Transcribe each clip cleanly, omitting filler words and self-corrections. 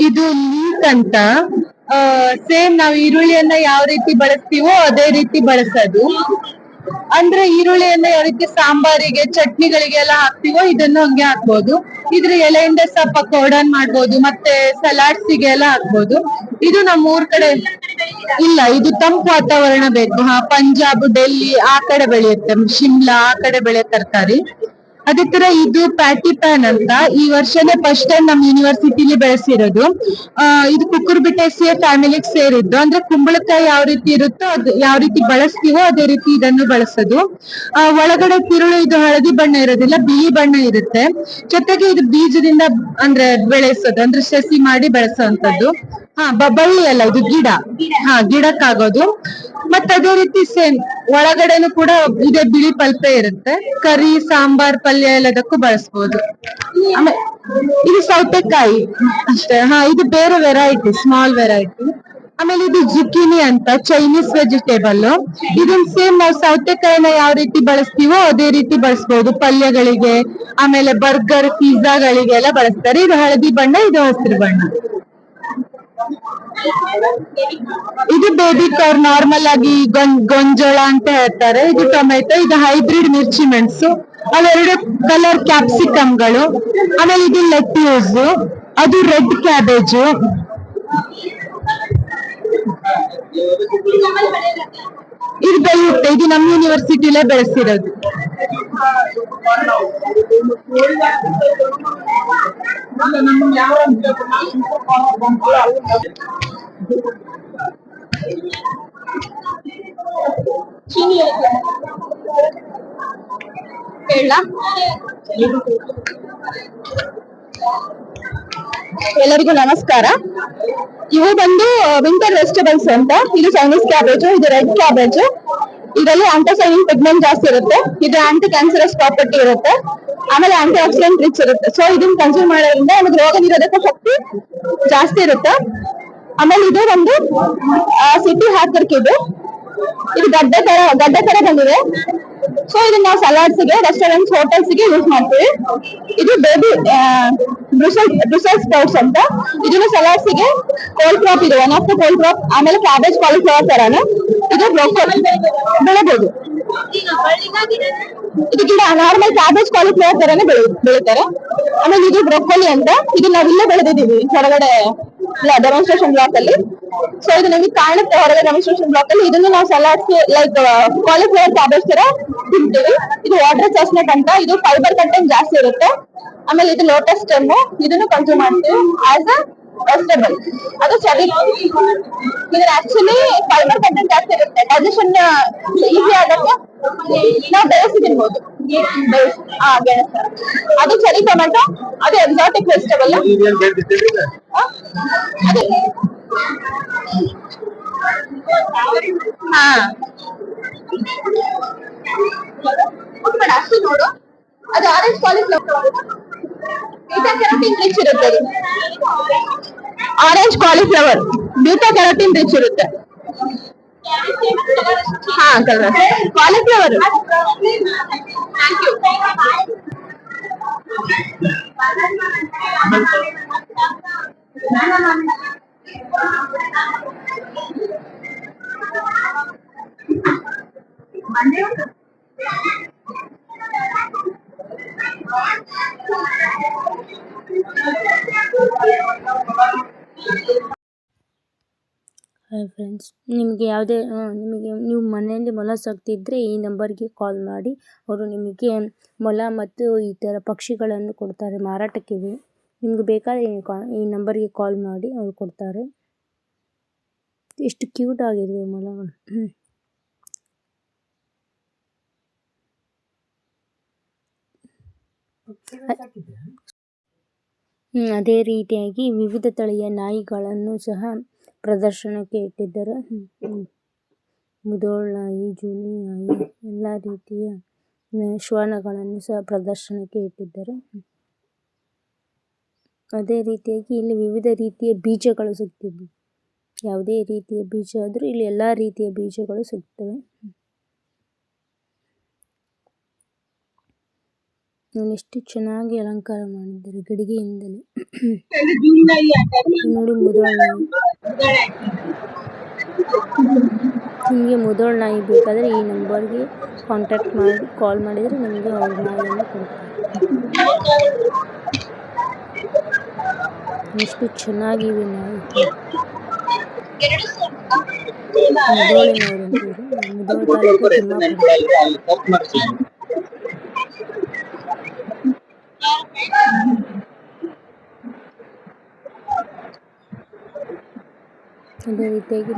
ಇದು ಲೀಕ್ ಅಂತ. ಸೇಮ್ ನಾವು ಈರುಳ್ಳಿಯನ್ನ ಯಾವ ರೀತಿ ಬಳಸ್ತೀವೋ ಅದೇ ರೀತಿ ಬಳಸೋದು. ಅಂದ್ರೆ ಈರುಳ್ಳಿಯನ್ನ ಯಾವ ರೀತಿ ಸಾಂಬಾರಿಗೆ ಚಟ್ನಿಗಳಿಗೆ ಎಲ್ಲ ಹಾಕ್ತಿವೋ ಇದನ್ನು ಹಂಗೆ ಹಾಕ್ಬೋದು. ಇದ್ರ ಎಲೆಯಿಂದ ಸಹ ಪಕೋಡನ್ ಮಾಡ್ಬೋದು, ಮತ್ತೆ ಸಲಾಡ್ಸಿಗೆ ಎಲ್ಲ ಹಾಕ್ಬೋದು. ಇದು ನಮ್ಮ ಊರ್ ಕಡೆ ಇಲ್ಲ, ಇದು ತಂಪು ವಾತಾವರಣ ಬೇಕು. ಪಂಜಾಬ್, ಡೆಲ್ಲಿ ಆ ಕಡೆ ಬೆಳೆಯುತ್ತೆ, ಶಿಮ್ಲಾ ಆ ಕಡೆ ಬೆಳೆಯೋ ತರಕಾರಿ. ಅದೇ ತರ ಇದು ಪ್ಯಾಟಿ ಪ್ಯಾನ್ ಅಂತ ಈ ವರ್ಷನೇ ಫಸ್ಟ್ ಟೈಮ್ ನಮ್ಮ ಯೂನಿವರ್ಸಿಟಿಲಿ ಬೆಳೆಸಿರೋದು. ಇದು ಕುಕ್ಕುರ್ಬಿಟೇಸಿಯ ಫ್ಯಾಮಿಲಿಗೆ ಸೇರಿದ್ದು. ಅಂದ್ರೆ ಕುಂಬಳಕಾಯಿ ಯಾವ ರೀತಿ ಇರುತ್ತೋ ಅದು ಯಾವ ರೀತಿ ಬಳಸ್ತೀವೋ ಅದೇ ರೀತಿ ಇದನ್ನು ಬಳಸೋದು. ಒಳಗಡೆ ತಿರುಳು ಇದು ಹಳದಿ ಬಣ್ಣ ಇರೋದಿಲ್ಲ, ಬಿಳಿ ಬಣ್ಣ ಇರುತ್ತೆ. ಜೊತೆಗೆ ಇದು ಬೀಜದಿಂದ ಅಂದ್ರೆ ಬೆಳೆಸೋದು, ಅಂದ್ರೆ ಸಸಿ ಮಾಡಿ ಬೆಳೆಸೋಂಥದ್ದು. ಬಳ್ಳಿ ಅಲ್ಲ, ಇದು ಗಿಡ. ಗಿಡಕ್ಕಾಗೋದು. ಮತ್ತೆ ಅದೇ ರೀತಿ ಸೇಮ್ ಒಳಗಡೆನು ಕೂಡ ಇದೇ ಬಿಳಿ ಪಲ್ಪೆ ಇರುತ್ತೆ. ಕರಿ, ಸಾಂಬಾರ್, ಪಲ್ಯ ಎಲ್ಲದಕ್ಕೂ ಬಳಸ್ಬೋದು. ಆಮೇಲೆ ಇದು ಸೌತೆಕಾಯಿ ಅಷ್ಟೇ. ಇದು ಬೇರೆ ವೆರೈಟಿ, ಸ್ಮಾಲ್ ವೆರೈಟಿ. ಆಮೇಲೆ ಇದು ಜುಕಿನಿ ಅಂತ ಚೈನೀಸ್ ವೆಜಿಟೇಬಲ್. ಇದನ್ನ ಸೇಮ್ ನಾವು ಸೌತೆಕಾಯಿನ ಯಾವ ರೀತಿ ಬಳಸ್ತೀವೋ ಅದೇ ರೀತಿ ಬಳಸ್ಬೋದು ಪಲ್ಯಗಳಿಗೆ, ಆಮೇಲೆ ಬರ್ಗರ್, ಪಿಜ್ಜಾಗಳಿಗೆಲ್ಲ ಬಳಸ್ತಾರೆ. ಇದು ಹಳದಿ ಬಣ್ಣ, ಇದು ಹಸಿರು ಬಣ್ಣ. ಇದು ಬೇಬಿ ಕಾರ್ನ್, ನಾರ್ಮಲ್ ಆಗಿ ಗೊಂಜೋಳ ಅಂತ ಹೇಳ್ತಾರೆ. ಇದು ಟೊಮೆಟೊ, ಇದು ಹೈಬ್ರಿಡ್ ಮಿರ್ಚಿ ಮೆಣಸು. ಅವೆರಡು ಕಲರ್ ಕ್ಯಾಪ್ಸಿಕಮ್ಗಳು. ಆಮೇಲೆ ಇದು ಲೆಟ್ಯೂಸ್, ಅದು ರೆಡ್ ಕ್ಯಾಬೇಜು. ಇದು ಬೆಳೆಯುತ್ತೆ, ಇದು ನಮ್ಮ ಯೂನಿವರ್ಸಿಟಿಲೇ ಬೆಳೆಸಿರೋದು. ಎಲ್ಲರಿಗೂ ನಮಸ್ಕಾರ. ಇವು ಬಂದು ವಿಂಟರ್ ವೆಜಿಟೇಬಲ್ಸ್ ಅಂತ. ಇದು ಚೈನೀಸ್ ಕ್ಯಾಬೇಜು, ಇದು ರೆಡ್ ಕ್ಯಾಬೇಜು. ಇದರಲ್ಲಿ ಆಂಟೋಸೈನಿನ್ ಪಿಗ್ಮೆಂಟ್ ಜಾಸ್ತಿ ಇರುತ್ತೆ. ಇದು ಆಂಟಿ ಕ್ಯಾನ್ಸರಸ್ ಪ್ರಾಪರ್ಟಿ ಇರುತ್ತೆ. ಆಮೇಲೆ ಆಂಟಿ ಆಕ್ಸಿಡೆಂಟ್ ರಿಚ್ ಇರುತ್ತೆ. ಸೊ ಇದನ್ನ ಕನ್ಸ್ಯೂಮ್ ಮಾಡೋದ್ರಿಂದ ನಮಗೆ ರೋಗ ನಿರೋಧಕ ಶಕ್ತಿ ಜಾಸ್ತಿ ಇರುತ್ತೆ. ಆಮೇಲೆ ಇದು ಒಂದು ಸಿಟಿ ಹ್ಯಾಕರ್ಕ್ ಇದು ಗಡ್ಡೆ ತರ ಬಂದಿದೆ. ಸೊ ಇದನ್ನ ನಾವು ಸಲಾಡ್ಸ್ಗೆ, ರೆಸ್ಟೋರೆಂಟ್ಸ್, ಹೋಟೆಲ್ಸ್ಗೆ ಯೂಸ್ ಮಾಡ್ತೀವಿ. ಇದು ಬೇಬಿ ಬ್ರುಸೆಲ್ಸ್ ಸ್ಪ್ರೌಟ್ಸ್ ಅಂತ. ಇದನ್ನು ಸಲಾಡ್ಸ್ಗೆ ಕೋಲ್ಡ್ ಕ್ರಾಪ್ ಇದೆ, one of the cold crop. ಆಮೇಲೆ ಕ್ಯಾಬೇಜ್, ಕಾಲಿಫ್ಲವರ್ ತರಾನು ಇದು ಬೆಳೆಬಹುದು. ಇದು ಗಿಡ ನಾರ್ಮಲ್ ಕ್ಯಾಬೇಜ್, ಕಾಲಿಫ್ಲವರ್ ತರಾನೇ ಬೆಳಿತಾರೆ. ಆಮೇಲೆ ಇದು ಬ್ರೊಕೊಲಿ ಅಂತ. ಇದು ನಾವಿಲ್ಲೇ ಬೆಳೆದಿದ್ದೀವಿ ಹೊರಗಡೆ ಡೆಮಾನ್ಸ್ಟ್ರೇಷನ್ ಬ್ಲಾಕ್ ಅಲ್ಲಿ. ಸೊ ಇದು ನಮಗೆ ಕಾಣುತ್ತೆ ಹೊರಗಡೆ ಡೆಮಾನ್ಸ್ಟ್ರೇಷನ್ ಬ್ಲಾಕ್ ಅಲ್ಲಿ. ಇದನ್ನು ನಾವು ಸಲಾಡ್ಸ್ ಲೈಕ್ ಕಾಲಿಫ್ಲವರ್, ಕ್ಯಾಬೇಜ್ ತರ ತಿಂತೀವಿ. ಇದು ವಾಟರ್ ಚೆಸ್ಟ್ನಟ್ ಅಂತ. ಇದು ಫೈಬರ್ ಕಂಟೆಂಟ್ ಜಾಸ್ತಿ ಇರುತ್ತೆ. ಆಮೇಲೆ ಇದು ಲೋಟಸ್ ಸ್ಟೆಮ್, ಇದನ್ನು ಕನ್ಸ್ಯೂಮ್ ಮಾಡ್ತೀವಿ ಆಸ್ ಅ ವೆಜಿಟೇಬಲ್. ಅದು ಚಳಿ. ಇದು ಆಕ್ಚುಲಿ ಫೈಬರ್ ಕಂಟೆಂಟ್ ಜಾಸ್ತಿ ಇರುತ್ತೆ. ಡೈಜೆಷನ್ ಈಸಿ ಆಗಕ್ಕೆ ನಾವು ಬೆಳೆಸಿ ತಿನ್ಬೋದು. ಗೆಣಸು, ಅದು ಚೆರಿ ಟೊಮೆಟೊ, ಅದು ಎಕ್ಸಾಟಿಕ್ ವೆಜಿಟೇಬಲ್. ಅಷ್ಟು ನೋಡು. ಅದು orange cauliflower, beta carotene rich ಇರುತ್ತೆ. Orange cauliflower beta carotene rich ಇರುತ್ತೆ. Cauliflower. Thank you. Hi friends, ನಿಮಗೆ ನೀವು ಮನೆಯಲ್ಲಿ ಮೊಲ ಸಾಕ್ತಿದ್ರೆ ಈ ನಂಬರ್ಗೆ ಕಾಲ್ ಮಾಡಿ. ಅವರು ನಿಮಗೆ ಮೊಲ ಮತ್ತು ಈ ಥರ ಪಕ್ಷಿಗಳನ್ನು ಕೊಡ್ತಾರೆ, ಮಾರಾಟಕ್ಕಿವೆ. ನಿಮ್ಗೆ ಬೇಕಾದರೆ ಈ ನಂಬರ್ಗೆ ಕಾಲ್ ಮಾಡಿ, ಅವರು ಕೊಡ್ತಾರೆ. ಎಷ್ಟು ಕ್ಯೂಟ್ ಆಗಿದೆ ಮೊಲಗಳು. ಅದೇ ರೀತಿಯಾಗಿ ವಿವಿಧ ತಳಿಯ ನಾಯಿಗಳನ್ನು ಸಹ ಪ್ರದರ್ಶನಕ್ಕೆ ಇಟ್ಟಿದ್ದಾರೆ. ಮುಧೋಳ್ ನಾಯಿ, ಜೂಲಿ ನಾಯಿ, ಎಲ್ಲ ರೀತಿಯ ಶ್ವಾನಗಳನ್ನು ಸಹ ಪ್ರದರ್ಶನಕ್ಕೆ ಇಟ್ಟಿದ್ದಾರೆ. ಅದೇ ರೀತಿಯಾಗಿ ಇಲ್ಲಿ ವಿವಿಧ ರೀತಿಯ ಬೀಜಗಳು ಸಿಗ್ತಿವೆ. ಯಾವುದೇ ರೀತಿಯ ಬೀಜ ಆದರೂ ಇಲ್ಲಿ ಎಲ್ಲ ರೀತಿಯ ಬೀಜಗಳು ಸಿಗ್ತವೆ. ನೋಡಿ ಎಷ್ಟು ಚೆನ್ನಾಗಿ ಅಲಂಕಾರ ಮಾಡಿದ್ದಾರೆ ಗಡಿಗೆಯಿಂದಲೇ. ನೋಡಿ ಮುದೋಳ್ ನಾಯಿ. ನಿಮಗೆ ಮುದೋಳ್ ನಾಯಿ ಬೇಕಾದರೆ ಈ ನಂಬರ್ಗೆ ಕಾಂಟ್ಯಾಕ್ಟ್ ಮಾಡಿ ಕಾಲ್ ಮಾಡಿದರೆ ನಿಮಗೆ ಅವ್ರ ನಾಯಿಯನ್ನು ಕೊಡ್ತಾರೆ. ಎಷ್ಟು ಚೆನ್ನಾಗಿವೆ ನಾಯಿ. ಮುದೋಳಿನವರು ಅಂತಿದ್ರು. ಮುದೋಳ ತಾಲೂಕು ತಿಮ್ಮಾಪುರ. ಅದೇ ರೀತಿಯಾಗಿ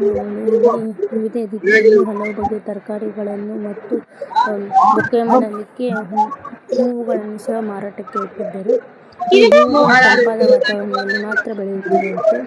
ವಿವಿಧ ರೀತಿಯಲ್ಲಿ ಹಲವು ಬಗೆಯ ತರಕಾರಿಗಳನ್ನು ಮತ್ತು ಬೊಕ್ಕೆ ಮಾಡಲಿಕ್ಕೆ ಹೂವುಗಳನ್ನು ಸಹ ಮಾರಾಟಕ್ಕೆ ಇಟ್ಟಿದ್ದರು. ಈ ಹೂವು ತಂಪಾದ ವಾತಾವರಣದಲ್ಲಿ ಮಾತ್ರ ಬೆಳೆಯುತ್ತವೆ.